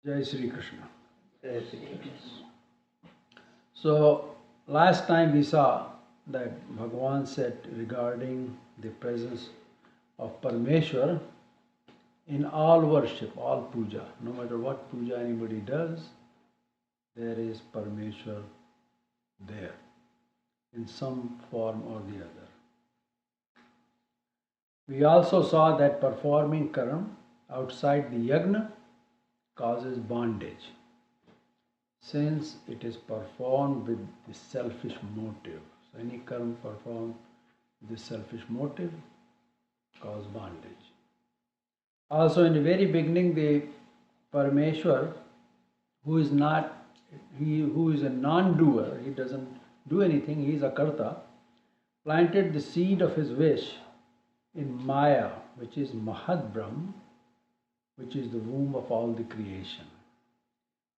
Jai Sri Krishna. Jai Shri Krishna. So, last time we saw that Bhagavan said regarding the presence of Parmeshwar in all worship, all puja. No matter what puja anybody does, there is Parmeshwar there in some form or the other. We also saw that performing karma outside the yagna causes bondage, since it is performed with the selfish motive. So any karma performed with the selfish motive cause bondage. Also in the very beginning, the Parameshwar, who is not who is a non-doer, he doesn't do anything, he is a karta, planted the seed of his wish in Maya, which is Mahad Brahm, which is the womb of all the creation,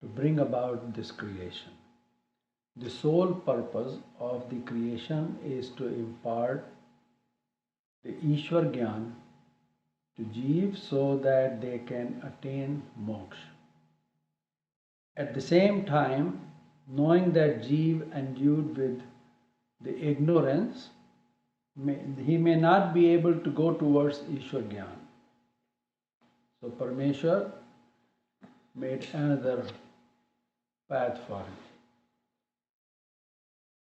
to bring about this creation. The sole purpose of the creation is to impart the Ishwar Gyan to Jeev so that they can attain moksha. At the same time, knowing that Jeev endued with the ignorance, he may not be able to go towards Ishwar Gyan. So Parmeshwar made another path for him.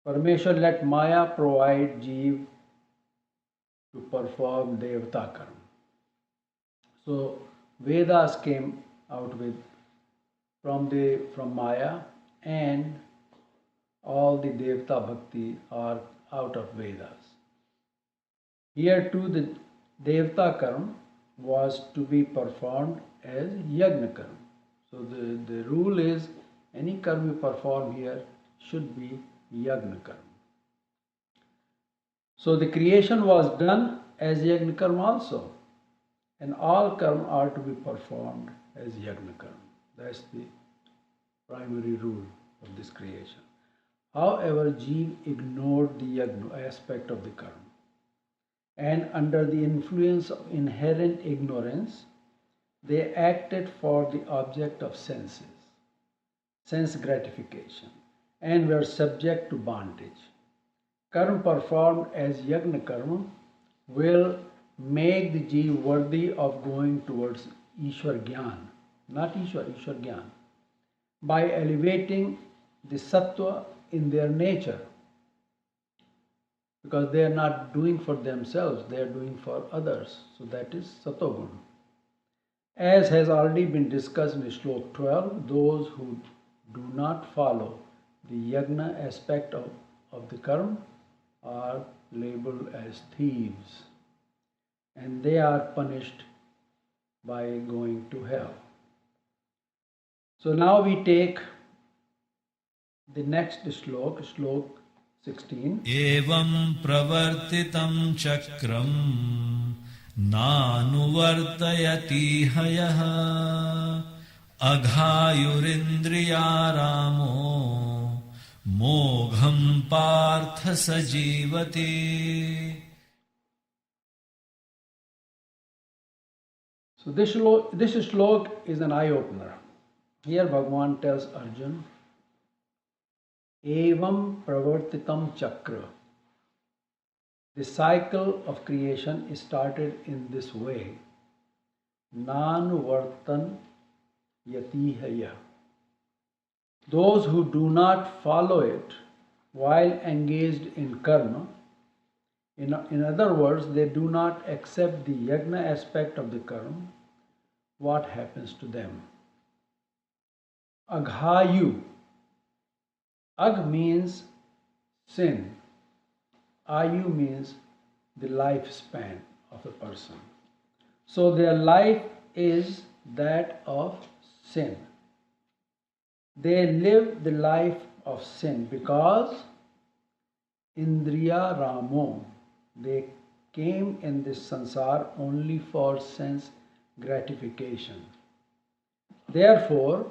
Parmeshwar let Maya provide Jeev to perform Devata Karma. So Vedas came out with from Maya, and all the Devata Bhakti are out of Vedas. Here too the Devata Karma was to be performed as Yagna Karma. So the rule is any karma you perform here should be Yagna Karma. So the creation was done as Yagna Karma also, and all karma are to be performed as Yagna Karma. That's the primary rule of this creation. However, Jeev ignored the Yagna aspect of the karma, and under the influence of inherent ignorance, they acted for the object of sense gratification, and were subject to bondage. Karma performed as Yagna Karma will make the Jeev worthy of going towards Ishwar Gyan, not Ishwar Gyan, by elevating the Sattva in their nature, because they are not doing for themselves, they are doing for others. So that is Satogun. As has already been discussed in Shlok 12, those who do not follow the Yagna aspect of the karma are labeled as thieves, and they are punished by going to hell. So now we take the next shlok, shlok 16. एवं प्रवर्तितं चक्रम् नानुवर्तयति हयः अघायुरिन्द्रियारामो मोघं पार्थ स जीवति. So this shlok is an eye opener. Here Bhagavan tells Arjun, Evam pravartitam chakra. The cycle of creation is started in this way. Nanuvartan yatihaya. Those who do not follow it while engaged in karma, in other words, they do not accept the yagna aspect of the karma, what happens to them? Aghayu. Ag means sin. Ayu means the lifespan of a person. So their life is that of sin. They live the life of sin because Indriya Ramo, they came in this sansar only for sense gratification. Therefore,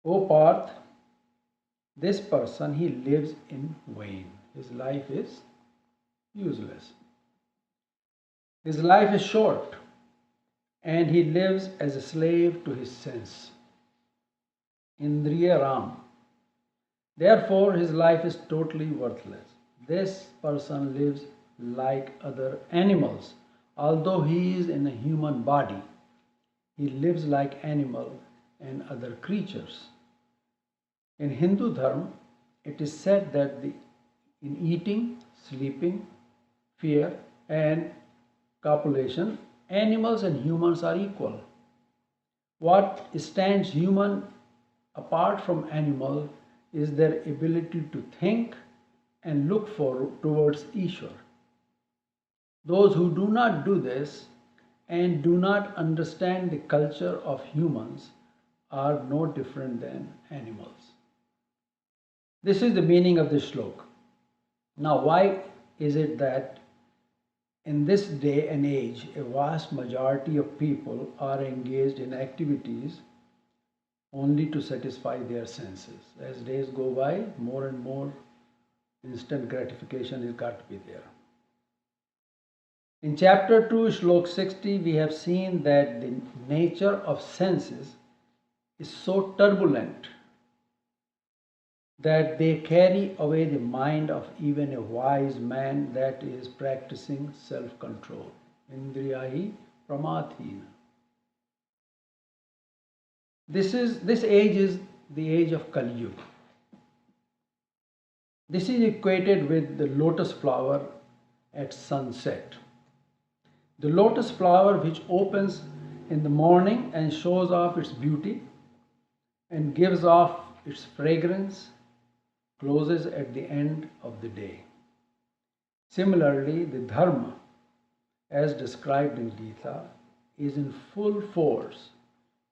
O Parth, this person, he lives in vain. His life is useless. His life is short. and he lives as a slave to his sense. Indriya Ram. Therefore, his life is totally worthless. This person lives like other animals. Although he is in a human body, he lives like animal and other creatures. In Hindu Dharma, it is said that in eating, sleeping, fear, and copulation, animals and humans are equal. What stands human apart from animal is their ability to think and look towards Ishwar. Those who do not do this and do not understand the culture of humans are no different than animals. This is the meaning of this shloka. Now, why is it that in this day and age, a vast majority of people are engaged in activities only to satisfy their senses? As days go by, more and more instant gratification has got to be there. In chapter 2, Shlok 60, we have seen that the nature of senses is so turbulent that they carry away the mind of even a wise man that is practicing self-control. Indriyahi pramathina. This age is the age of Kali Yuga. This is equated with the lotus flower at sunset. The lotus flower, which opens in the morning and shows off its beauty and gives off its fragrance, closes at the end of the day. Similarly, the Dharma, as described in Gita, is in full force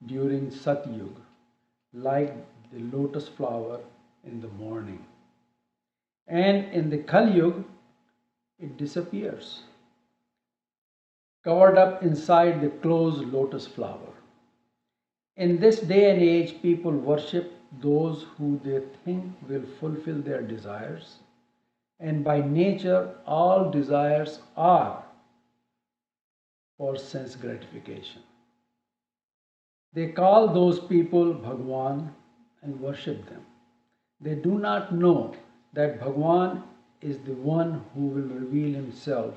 during Satyuga, like the lotus flower in the morning. And in the Kali Yuga, it disappears, covered up inside the closed lotus flower. In this day and age, people worship those who they think will fulfill their desires, and by nature, all desires are for sense gratification. They call those people Bhagwan and worship them. They do not know that Bhagwan is the one who will reveal himself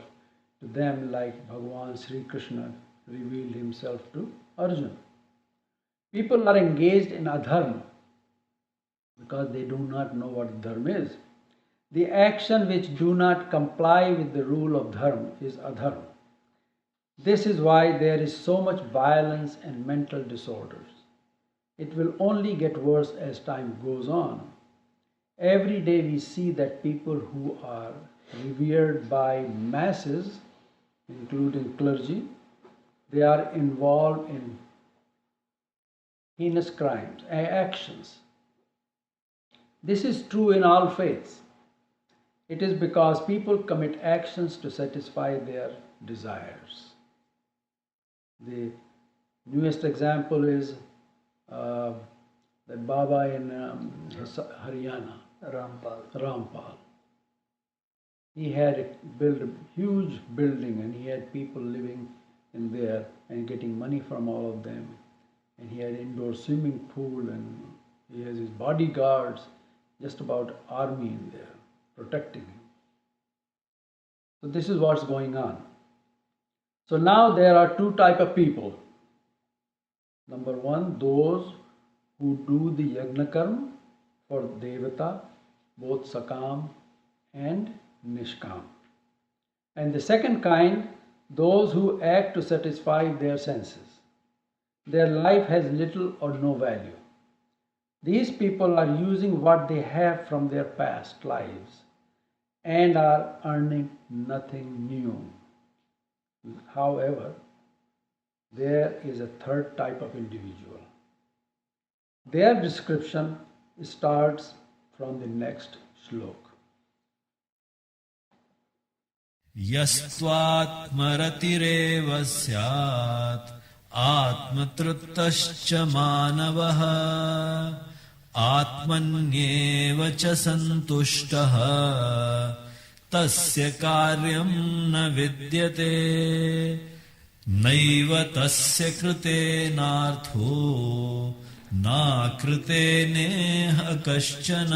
to them like Bhagwan Sri Krishna revealed himself to Arjuna. People are engaged in adharma because they do not know what dharma is. The action which do not comply with the rule of dharma is adharma. This is why there is so much violence and mental disorders. It will only get worse as time goes on. Every day we see that people who are revered by masses, including clergy, they are involved in heinous crimes, actions. This is true in all faiths. It is because people commit actions to satisfy their desires. The newest example is that Baba in Haryana, Rampal. He had built a huge building and he had people living in there and getting money from all of them. And he had indoor swimming pool and he has his bodyguards, just about army in there protecting him. So this is what's going on. So now there are two types of people. Number one, those who do the yagna karma for devata, both sakam and nishkam. And the second kind, those who act to satisfy their senses. Their life has little or no value. These people are using what they have from their past lives and are earning nothing new. However, there is a third type of individual. Their description starts from the next shloka. यस्त्वात्मरतिरेव स्यात् आत्मतृप्तश्च मानवः आत्मन्येव च सन्तुष्टः तस्य कार्यं न विद्यते नैव तस्य कृतेनार्थो नाकृतेनेह कश्चन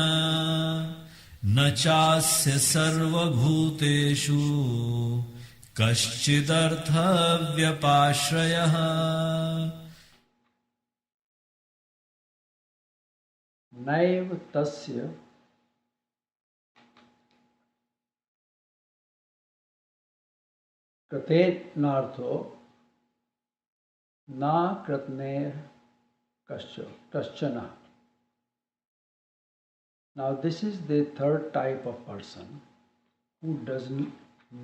न चास्य सर्वभूतेषु कश्चिदर्थव्यपाश्रयः नैव तस्य कृतेनार्थो न कृतनेह कश्चन. Now this is the third type of person who does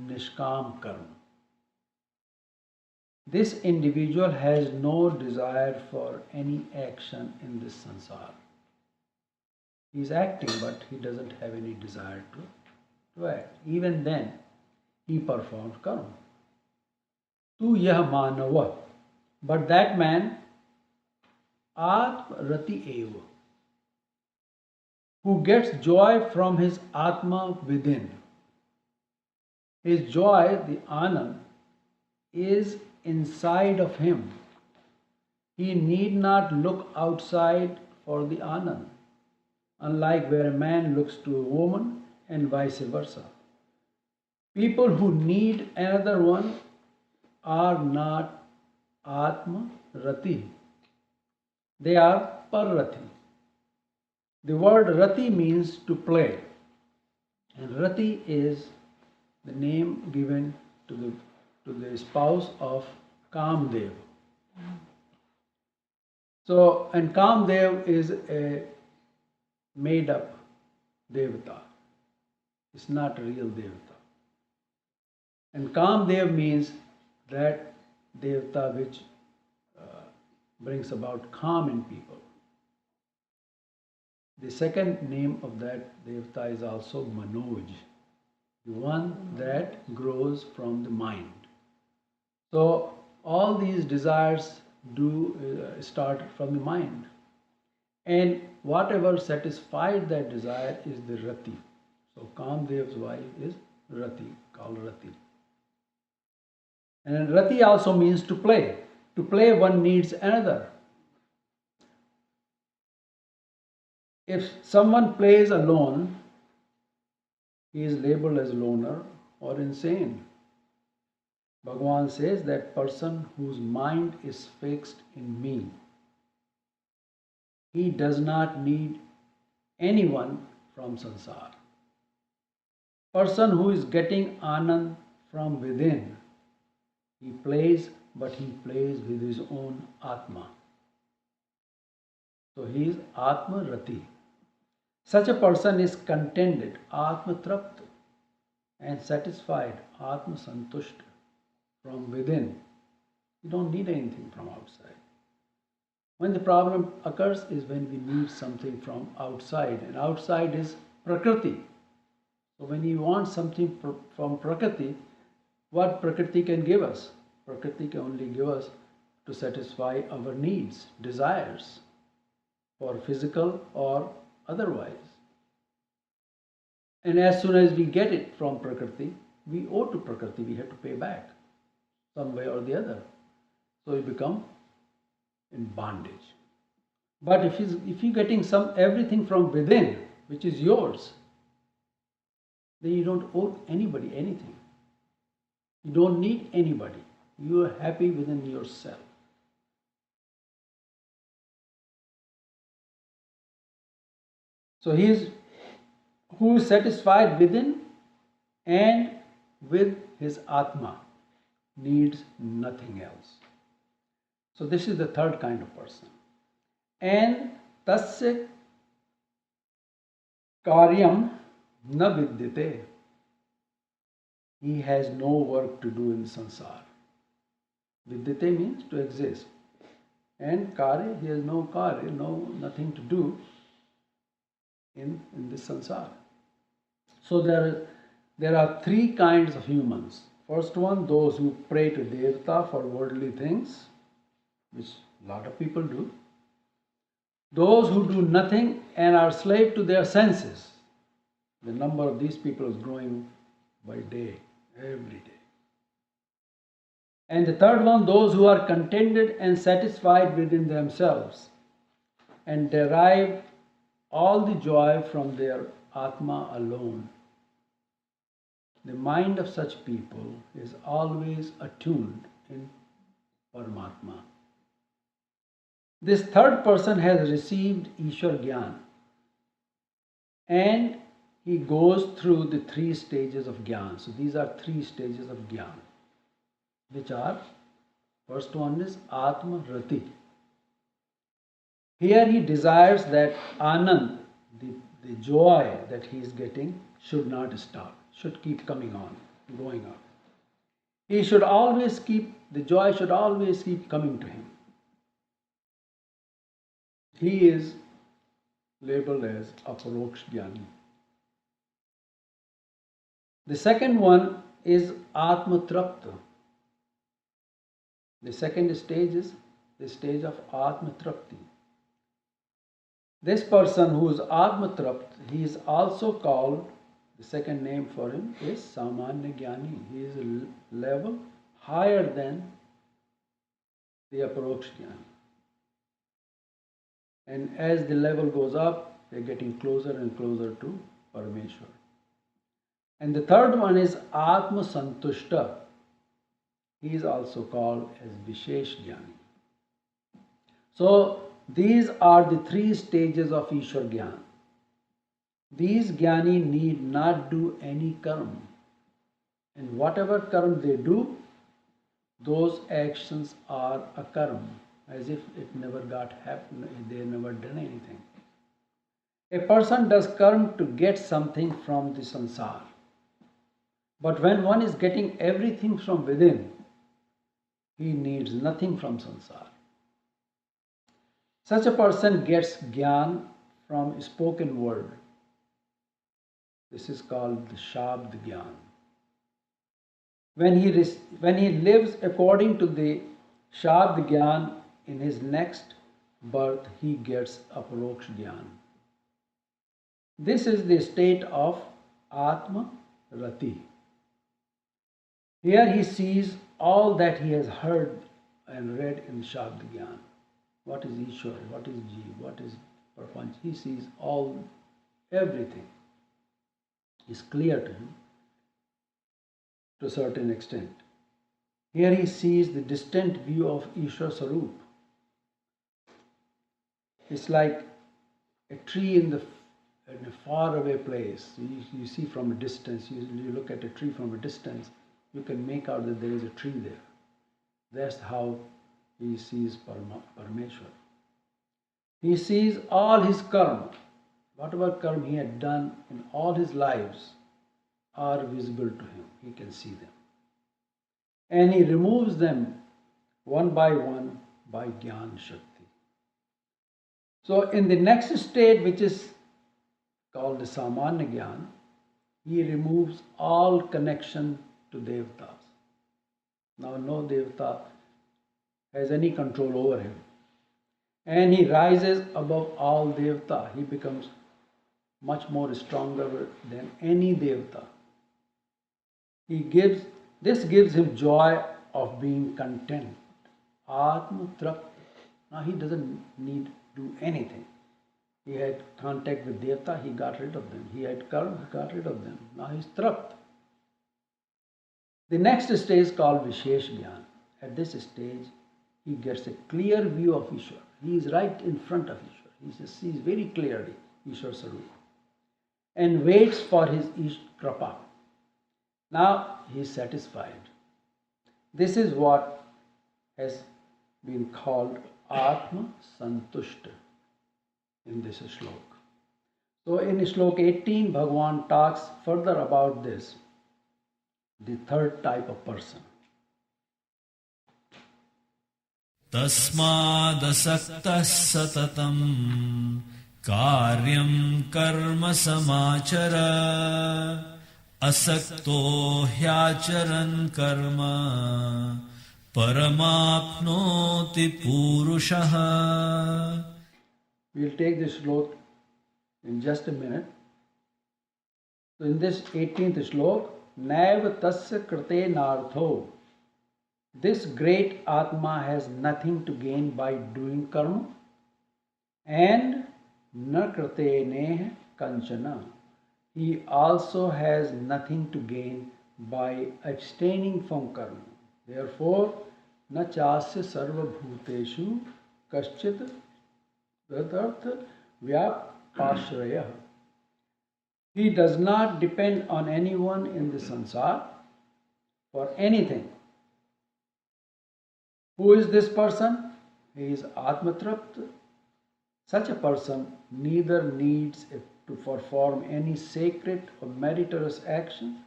nishkam karma. This individual has no desire for any action in this sansar. He is acting, but he doesn't have any desire to act. Even then, he performs karma. Tu yah manava. But that man, atma rati eva, who gets joy from his atma within. His joy, the anand, is inside of him. He need not look outside for the anand, unlike where a man looks to a woman and vice versa. People who need another one are not atma rati. They are parrati. The word rati means to play, and rati is the name given to the spouse of Kamdev. So, and Kamdev is a made up devata. It's not a real devata. And Kamdev means that devata which brings about calm in people. The second name of that devata is also Manoj, the one that grows from the mind. So all these desires do start from the mind, and whatever satisfies that desire is the rati. So Kamdev's wife is rati, called rati. And rati also means to play. To play, one needs another. If someone plays alone, he is labeled as loner or insane. Bhagavan says that person whose mind is fixed in me, he does not need anyone from sansar. Person who is getting anand from within, he plays, but he plays with his own atma. So he is atma rati. Such a person is contented, atma trapta, and satisfied, atma santushta, from within. You don't need anything from outside. When the problem occurs is when we need something from outside, and outside is prakriti. So when you want something from prakriti, what prakriti can give us? Prakriti can only give us to satisfy our needs, desires, for physical or otherwise. And as soon as we get it from prakriti, we owe to prakriti, we have to pay back some way or the other. So we become in bondage. But if you're getting everything from within, which is yours, then you don't owe anybody anything. You don't need anybody. You are happy within yourself. So he is who is satisfied within and with his atma, needs nothing else. So this is the third kind of person. And tasya karyam na vidyate. He has no work to do in sansar. Vidyate means to exist. And karya, he has no karya, nothing to do in this sansar. So there are three kinds of humans. First one, those who pray to Devata for worldly things, which a lot of people do. Those who do nothing and are slave to their senses. The number of these people is growing by day, every day. And the third one, those who are contented and satisfied within themselves and derive all the joy from their Atma alone. The mind of such people is always attuned in Paramatma. This third person has received Ishwar Gyan, and he goes through the 3 stages of Gyan. So these are 3 stages of Gyan, which are, first one is Atma Rati. Here he desires that Anand, the joy that he is getting, should not stop, should keep coming on, going on. He should always keep, the joy should always keep coming to him. He is labeled as Aparoksh Jnani. The second one is Atma Trapta. The second stage is the stage of Atma Trapti. This person who is Atma Trapt, he is also called, the second name for him is Samanya Jnani. He is a level higher than the Aparoksh Jnani. And as the level goes up, they are getting closer and closer to Parameshwar. And the third one is Atma Santushta. He is also called as Vishesh Jnani. So these are the 3 stages of Ishwar Gyan. These Jnani need not do any karma. And whatever karma they do, those actions are a karma, as if it never got happened, they never done anything. A person does karma to get something from the sansar. But when one is getting everything from within, he needs nothing from sansar. Such a person gets Gyan from spoken word. This is called the Shabd Gyan. When he lives according to the Shabd Gyan, in his next birth he gets Aparoksh Gyan. This is the state of Atma Rati. Here he sees all that he has heard and read in Shabd Gyan. What is Ishwar? What is Jeev? What is Prapanch? He sees everything is clear to him to a certain extent. Here he sees the distant view of Ishwar Sarup. It's like a tree in a far away place. You see from a distance, you look at a tree from a distance, you can make out that there is a tree there. That's how he sees Parameshwar. He sees all his karma, whatever karma he had done in all his lives are visible to him. He can see them. And he removes them one by one by Gyan Shakti. So in the next state, which is called the Samanya Gyan, he removes all connection to Devatas. Now no Devata has any control over him. And he rises above all Devata. He becomes much more stronger than any Devata. This gives him joy of being content. Atma Trapta. Now he doesn't need to do anything. He had contact with Devata, he got rid of them. He had karma, he got rid of them. Now he's Trapt. The next stage is called Vishesh Gyan. At this stage, he gets a clear view of Ishwar. He is right in front of Ishwar. He sees very clearly Ishwar Sarup and waits for his Krapa. Now he is satisfied. This is what has been called Atma Santushta in this shlok. So in shlok 18, Bhagavan talks further about this, the third type of person. Tasmadasaktah satatam karyam karma samachara asakto hyacharan karma paramapnoti purushaha. We'll take this shlok in just a minute. So in this 18th shlok, Naiva tasya krite nartho. This great Atma has nothing to gain by doing karma, and na krate neh kanchana. He also has nothing to gain by abstaining from karma. Therefore, na chasya sarva bhuteshu kaschit tadarth vyapashraya. He does not depend on anyone in the sansar for anything. Who is this person? He is Atmatrapt. Such a person neither needs to perform any sacred or meritorious action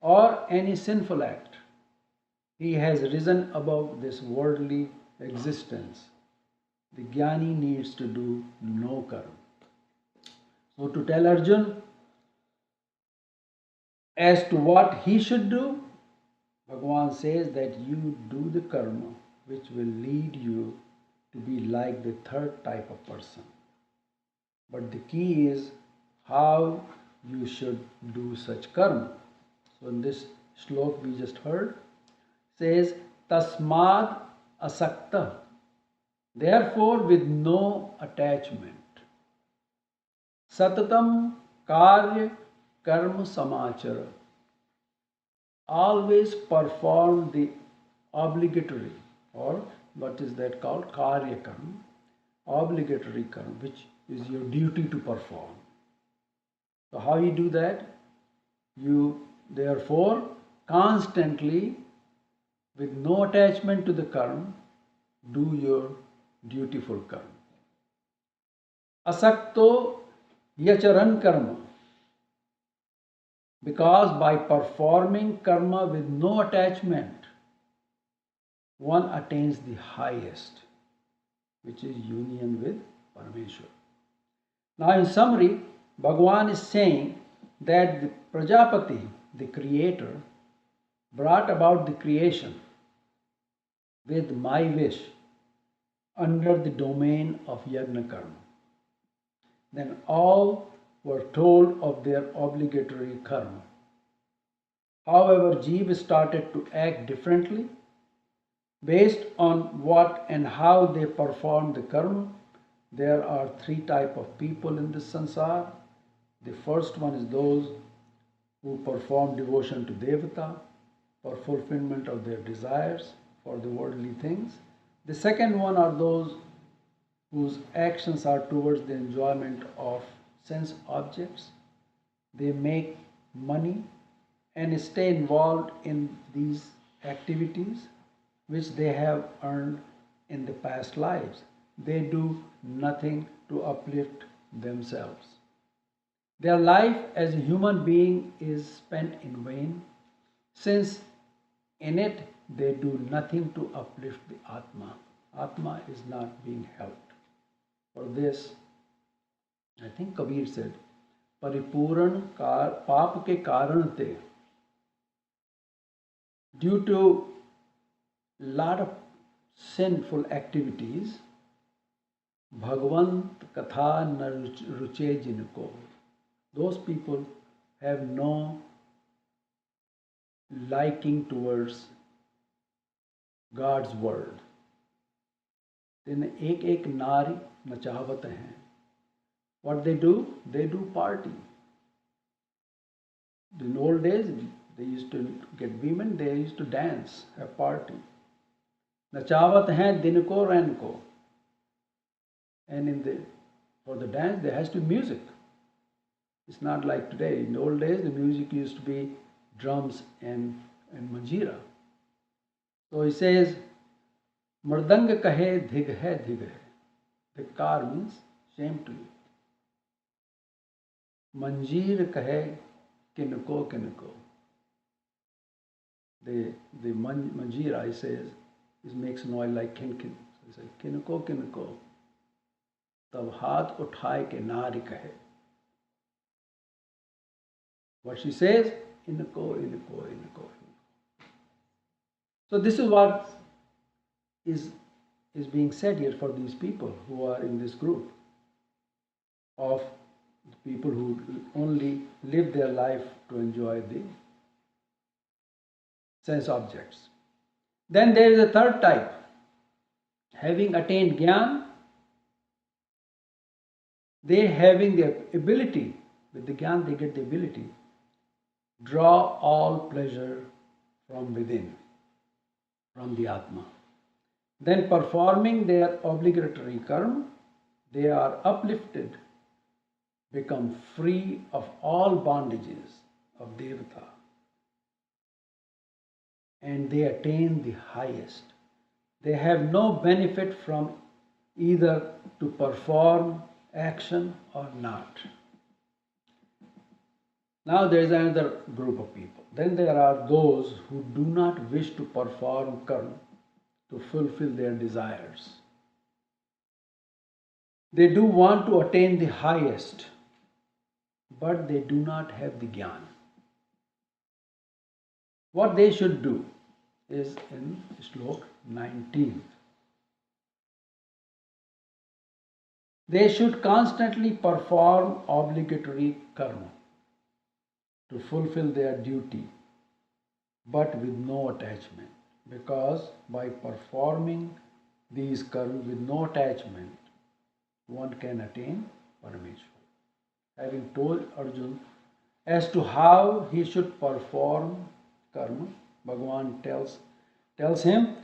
or any sinful act. He has risen above this worldly existence. The Jnani needs to do no karma. So to tell Arjun as to what he should do, Bhagavan says that you do the karma which will lead you to be like the third type of person. But the key is how you should do such karma. So in this slok we just heard, says tasmad asakta, therefore with no attachment. Satatam karya karma samachara, always perform the obligatory, or what is that called, karya karma, obligatory karma, which is your duty to perform. So how you do that? You therefore constantly, with no attachment to the karma, do your dutiful karma. Asakto yacharan karma, because by performing karma with no attachment, one attains the highest, which is union with Parameshwar. Now in summary, Bhagavan is saying that the Prajapati, the creator, brought about the creation with my wish under the domain of Yagna Karma. Then all were told of their obligatory karma. However, Jeev started to act differently based on what and how they performed the karma. There are three types of people in this sansar. The first one is those who perform devotion to Devata for fulfillment of their desires for the worldly things. The second one are those whose actions are towards the enjoyment of sense objects. They make money and stay involved in these activities which they have earned in the past lives. They do nothing to uplift themselves. Their life as a human being is spent in vain, since in it they do nothing to uplift the Atma. Atma is not being helped. For this, I think Kabir said, Paripuran paap ke karan te, due to lot of sinful activities, Bhagavant katha na ruche jinko. Those people have no liking towards God's word. Then एक नारी नचावत हैं. What they do? They do party. In old days, they used to get women, they used to dance, have party. Nachawat हैं दिन को रैन को. And for the dance, there has to be music. It's not like today. In the old days, the music used to be drums and manjira. So he says, Mardang kahe dhig hai dhig hai. Dhikar means shame to you. Manjir kahe kinko kinko. The manjira, he says, it makes noise like kin kin. So he says, kinko kinko. Tab haath uthaye ke nari kahe. What she says, inko, inko, inko. So this is what is being said here for these people who are in this group of people who only live their life to enjoy the sense objects. Then there is a third type. Having attained Gyan, they having the ability, with the Gyan they get the ability, draw all pleasure from within, from the Atma. Then performing their obligatory karma, they are uplifted, become free of all bondages of Devata, and they attain the highest. They have no benefit from either to perform action or not. Now there is another group of people. Then there are those who do not wish to perform karma to fulfill their desires. They do want to attain the highest, but they do not have the Gyan. What they should do is in Shlok 19. They should constantly perform obligatory karma to fulfill their duty, but with no attachment. Because by performing these karma with no attachment, one can attain Parameshwar. Having told Arjun as to how he should perform karma, Bhagavan tells him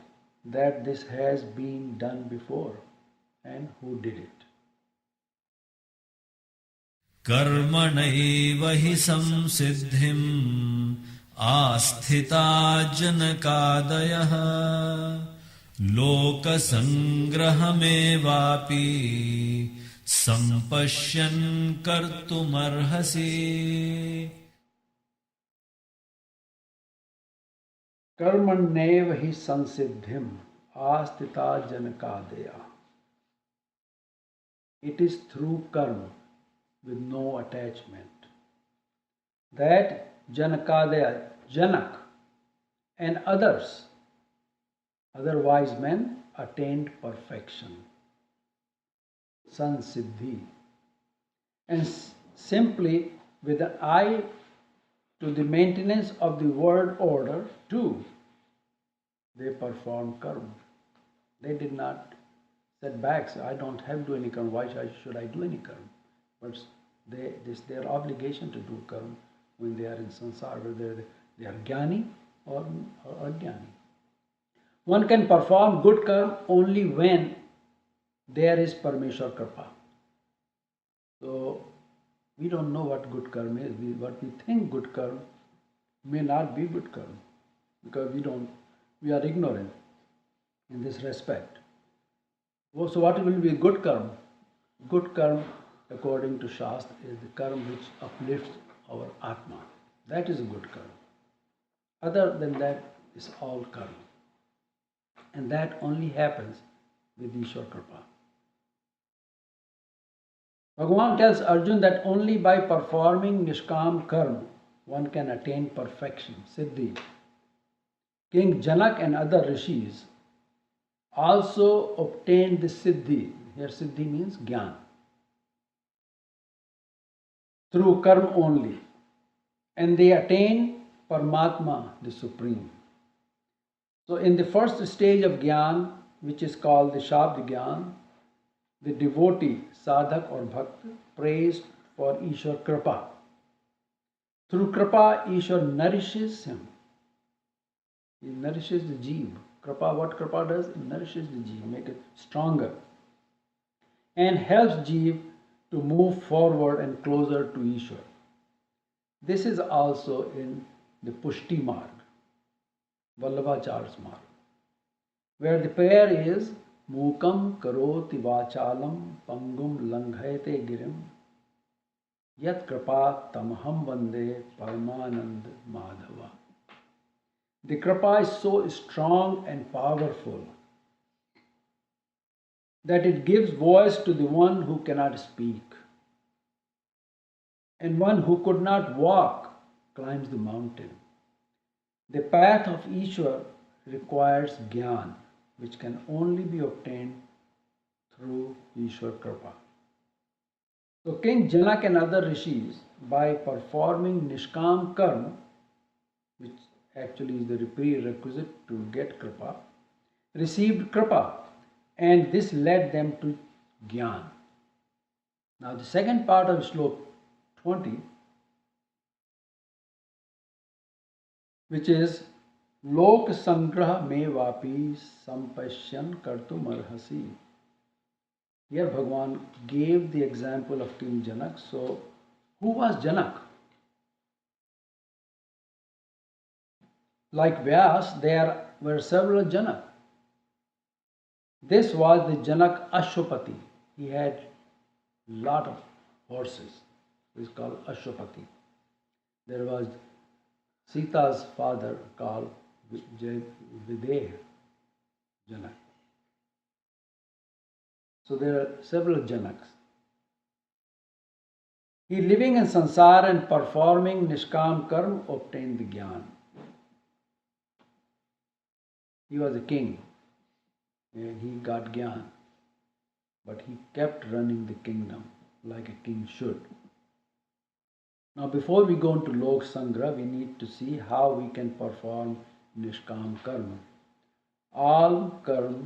that this has been done before and who did it. कर्मणैव हि संसिद्धिम् आस्थिता जनकादयः लोकसङ्ग्रहमेवापि सम्पश्यन् कर्तुमर्हसि. कर्मण्येव हि संसिद्धिम् आस्थिता जनकादया. It is through karma with no attachment that Janakadaya, Janak and others, other wise men attained perfection, Sansiddhi, and simply with an eye to the maintenance of the world order too, they performed karma. They did not set back, say, I don't have to do any karma, why should I do any karma? But it's their obligation to do karma when they are in samsara, whether they are jnani or ajnani. One can perform good karma only when there is Parameshwar Kripa. So we don't know what good karma is. What we think good karma may not be good karma because we are ignorant in this respect. So what will be good karma? Good karma, according to Shastra, is the karma which uplifts our Atma. That is a good karma. Other than that is all karma. And that only happens with Ishwar Kripa. Bhagavan tells Arjun that only by performing Nishkam karma one can attain perfection, Siddhi. King Janak and other rishis also obtained the Siddhi. Here Siddhi means Gyan. Through karma only. And they attain Paramatma, the Supreme. So in the first stage of Gyan, which is called the Shabd Gyan, the devotee, sadhak or bhakt, prays for Ishwar Kripa. Through Kripa, Ishwar nourishes him. He nourishes the jeev. Kripa, what Kripa does? It nourishes the jeev, make it stronger. And helps jeev to move forward and closer to Ishwar. This is also in the Pushti Marg, Vallabhacharya's Marg, where the prayer is Mukam karoti vachalam pangum langhayate girim yat kripa tamaham vande paramanand madhava. The kripa is so strong and powerful that it gives voice to the one who cannot speak, and one who could not walk climbs the mountain. The path of Ishwar requires Gyan, which can only be obtained through Ishwar Kripa. So King Janak and other rishis, by performing Nishkam Karma, which actually is the prerequisite to get kripa, received kripa, and this led them to Gyan. Now, the second part of Shlok 20, which is Lok Sangraha me vapi sampashyan kartum arhasi. Here Bhagavan gave the example of King Janak. So, who was Janak? Like Vyas, there were several Janak. This was the Janak Ashwapati. He had lot of horses. He is called Ashwapati. There was Sita's father called Videha Janak. So there are several Janaks. He living in Sansar and performing Nishkam Karm obtained the Gyan. He was a king and he got Gyan. But he kept running the kingdom like a king should. Now before we go into Lok Sangra, we need to see how we can perform Nishkam Karma. All karma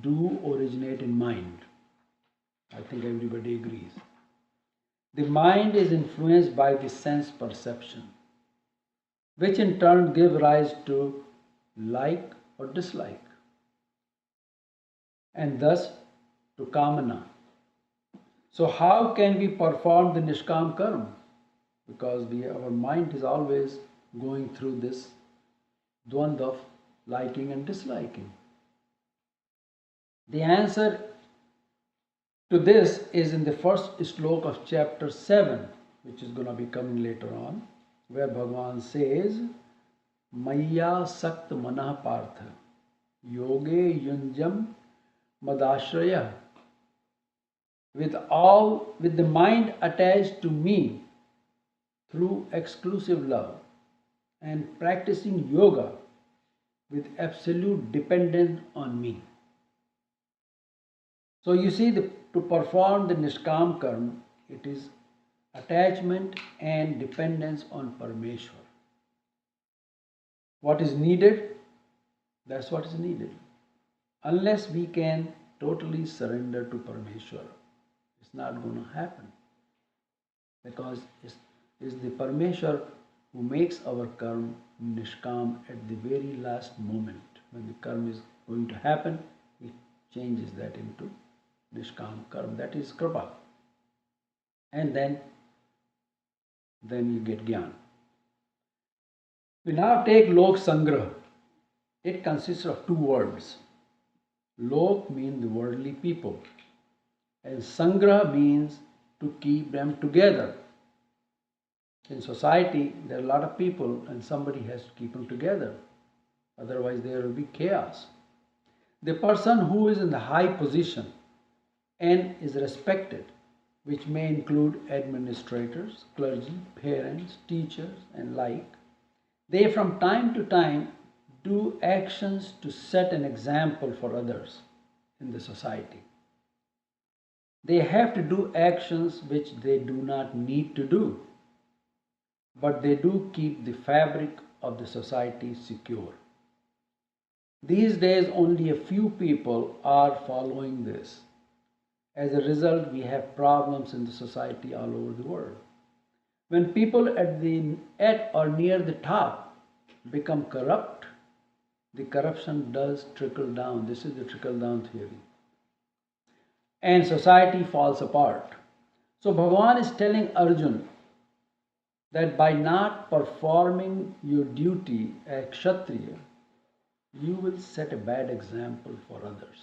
do originate in mind. I think everybody agrees. The mind is influenced by the sense perception, which in turn give rise to like or dislike, and thus to kamana. So how can we perform the Nishkam Karma? Because our mind is always going through this dvand of liking and disliking. The answer to this is in the first slok of chapter 7, which is going to be coming later on, where Bhagavan says, Maya Sakt Manah Partha Yoge Yunjam Madashraya. With the mind attached to me through exclusive love and practicing yoga with absolute dependence on me. So you see, to perform the Nishkam Karma, it is attachment and dependence on Parmeshwar. What is needed, that's what is needed. Unless we can totally surrender to Parmeshwar, it's not going to happen. Because it's the Parmeshwar who makes our karma Nishkam at the very last moment. When the karma is going to happen, he changes that into Nishkam Karma. That is Kripa. And then you get Gyan. We now take Lok Sangraha. It consists of two words. Lok means the worldly people, and Sangraha means to keep them together. In society, there are a lot of people and somebody has to keep them together. Otherwise, there will be chaos. The person who is in the high position and is respected, which may include administrators, clergy, parents, teachers, and like, they from time to time do actions to set an example for others in the society. They have to do actions which they do not need to do, but they do keep the fabric of the society secure. These days, only a few people are following this. As a result, we have problems in the society all over the world. When people at or near the top become corrupt, the corruption does trickle down. This is the trickle down theory. And society falls apart. So Bhagavan is telling Arjuna that by not performing your duty as Kshatriya, you will set a bad example for others.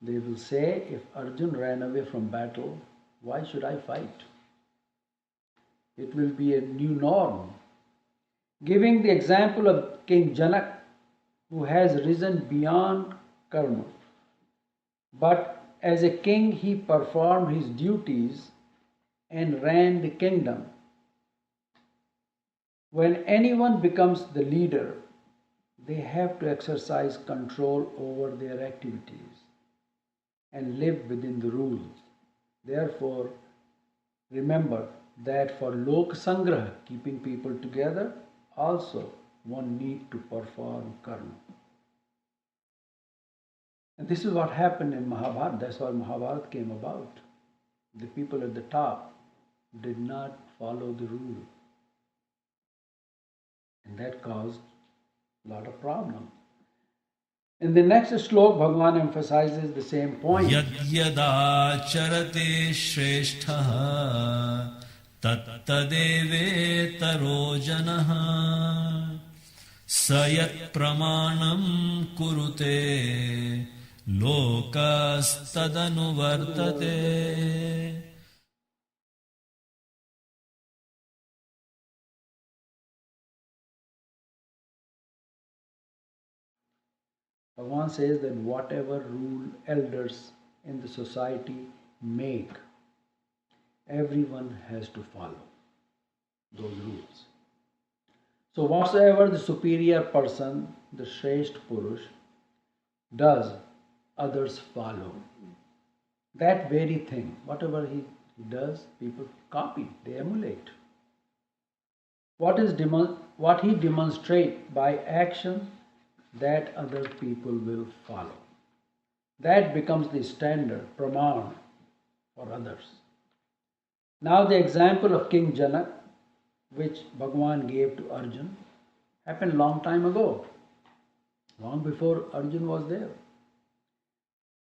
They will say, if Arjuna ran away from battle, why should I fight? It will be a new norm. Giving the example of King Janak, who has risen beyond karma. But as a king, he performed his duties and ran the kingdom. When anyone becomes the leader, they have to exercise control over their activities and live within the rules. Therefore, remember that for Lok Sangraha, keeping people together, also one need to perform karma. And this is what happened in Mahabharata. That's why Mahabharata came about. The people at the top did not follow the rule. And that caused a lot of problems. In the next slok, Bhagavan emphasizes the same point. यद्यदाचरते श्रेष्ठः तत्तदेवेतरो जनः स यत्प्रमाणं कुरुते लोकस्तदनुवर्तते. Bhagavan says that whatever rule elders in the society make, everyone has to follow those rules. So whatsoever the superior person, the Shresht Purush, does, others follow. That very thing, whatever he does, people copy, they emulate. What he demonstrates by action, that other people will follow. That becomes the standard, praman, for others. Now the example of King Janak, which Bhagavan gave to Arjun, happened long time ago, long before Arjun was there.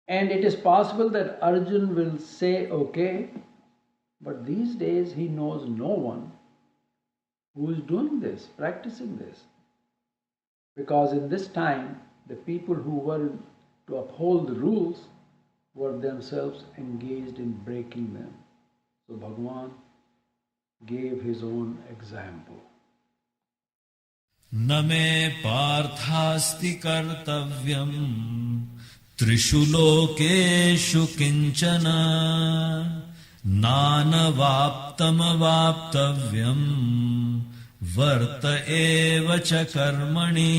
And it is possible that Arjun will say, okay, but these days he knows no one who is doing this, practicing this. Because in this time, the people who were to uphold the rules were themselves engaged in breaking them. So Bhagavan gave his own example. न मे पार्थास्ति कर्तव्यम् त्रिषु लोकेषु किञ्चन नानवाप्तमवाप्तव्यम् वर्त एव च कर्मणि.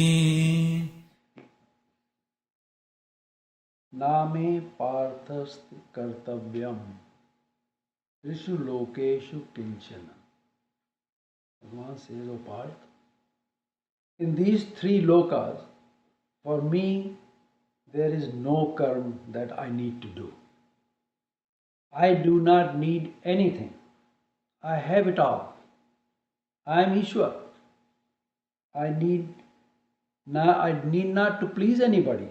नामे पार्थस्ति कर्तव्यम त्रिषु लोकेषु किंचन. Bhagavan says, O Parth, in these three lokas, for me, there is no karma that I need to do. I do not need anything. I have it all. I am Ishwar. I need not to please anybody.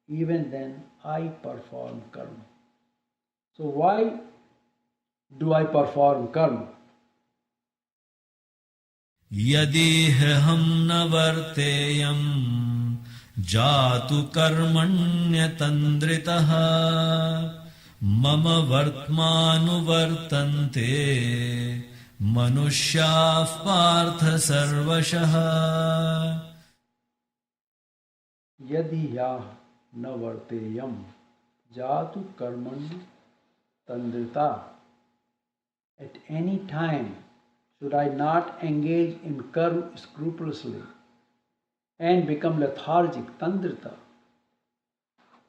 Even then, I perform karma. So why do I perform karma? यदिहं न वर्तेयं जातु कर्मण्यतन्द्रितः मम वर्त्मानुवर्तन्ते मनुष्याः पार्थ सर्वशः. यदि याह न वर्तेयम जातु कर्मण्य तंद्रिता. At any time should I not engage in karma scrupulously and become lethargic, tandrita,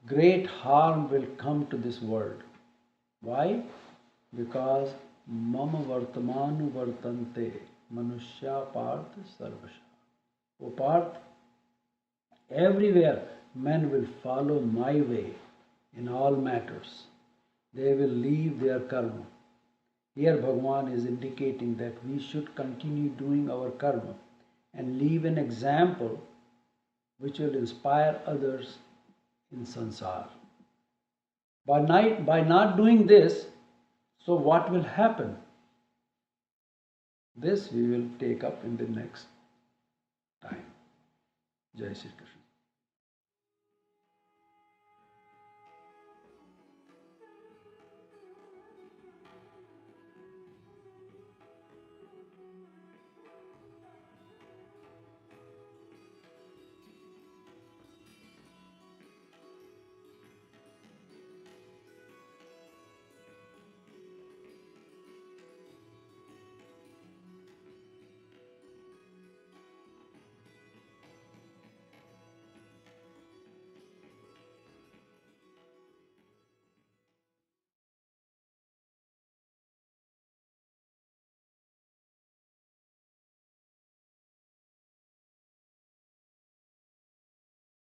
great harm will come to this world. Why? Because mama vartamanu vartante manushya parth sarvasha. O Parth, everywhere men will follow my way in all matters. They will leave their karma. Here Bhagavan is indicating that we should continue doing our karma and leave an example which will inspire others in sansar. By not doing this, so what will happen? This we will take up in the next time. Jai Shri Krishna.